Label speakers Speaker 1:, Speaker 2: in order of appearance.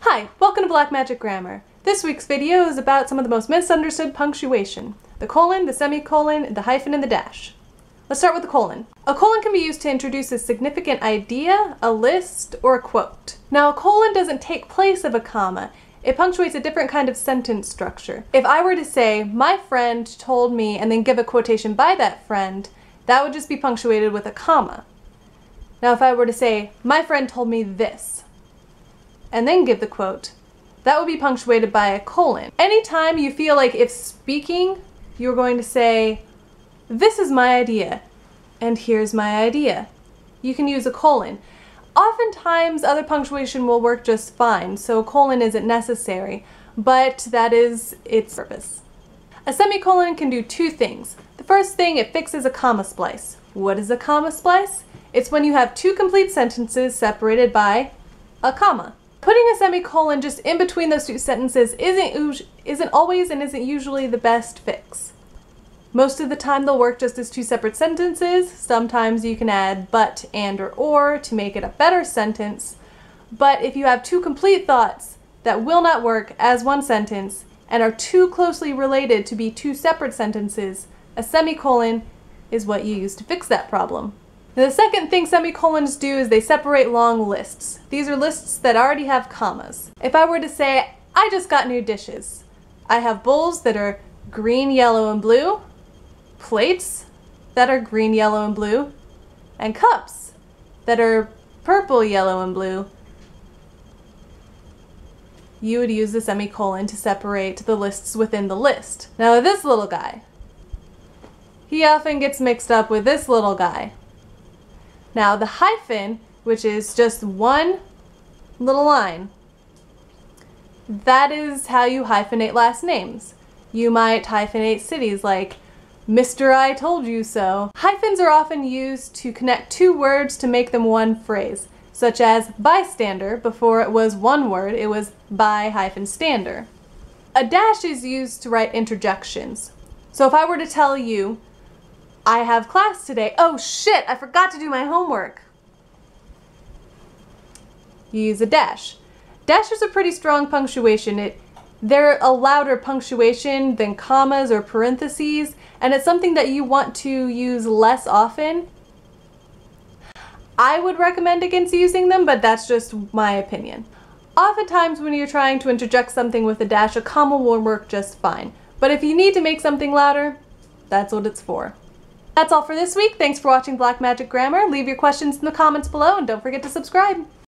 Speaker 1: Hi, welcome to Black Magic Grammar. This week's video is about some of the most misunderstood punctuation: the colon, the semicolon, the hyphen, and the dash. Let's start with the colon. A colon can be used to introduce a significant idea, a list, or a quote. Now, a colon doesn't take place of a comma. It punctuates a different kind of sentence structure. If I were to say, my friend told me, and then give a quotation by that friend, that would just be punctuated with a comma. Now, if I were to say, my friend told me this, and then give the quote, that would be punctuated by a colon. Anytime you feel like if speaking, you're going to say, this is my idea, and here's my idea, you can use a colon. Oftentimes, other punctuation will work just fine, so a colon isn't necessary, but that is its purpose. A semicolon can do two things. The first thing, it fixes a comma splice. What is a comma splice? It's when you have two complete sentences separated by a comma. Putting a semicolon just in between those two sentences isn't always and isn't usually the best fix. Most of the time they'll work just as two separate sentences. Sometimes you can add but, and, or to make it a better sentence. But if you have two complete thoughts that will not work as one sentence and are too closely related to be two separate sentences, a semicolon is what you use to fix that problem. Now, the second thing semicolons do is they separate long lists. These are lists that already have commas. If I were to say, I just got new dishes, I have bowls that are green, yellow, and blue, plates that are green, yellow, and blue, and cups that are purple, yellow, and blue, you would use the semicolon to separate the lists within the list. Now, this little guy, he often gets mixed up with this little guy. Now, the hyphen, which is just one little line, that is how you hyphenate last names. You might hyphenate cities like Mr. I told you so. Hyphens are often used to connect two words to make them one phrase, such as bystander. Before it was one word, it was by-stander. A dash is used to write interjections. So if I were to tell you, I have class today. Oh shit, I forgot to do my homework. You use a dash. Dashes are pretty strong punctuation. They're a louder punctuation than commas or parentheses, and it's something that you want to use less often. I would recommend against using them, but that's just my opinion. Oftentimes when you're trying to interject something with a dash, a comma will work just fine. But if you need to make something louder, that's what it's for. That's all for this week. Thanks for watching Black Magic Grammar. Leave your questions in the comments below and don't forget to subscribe.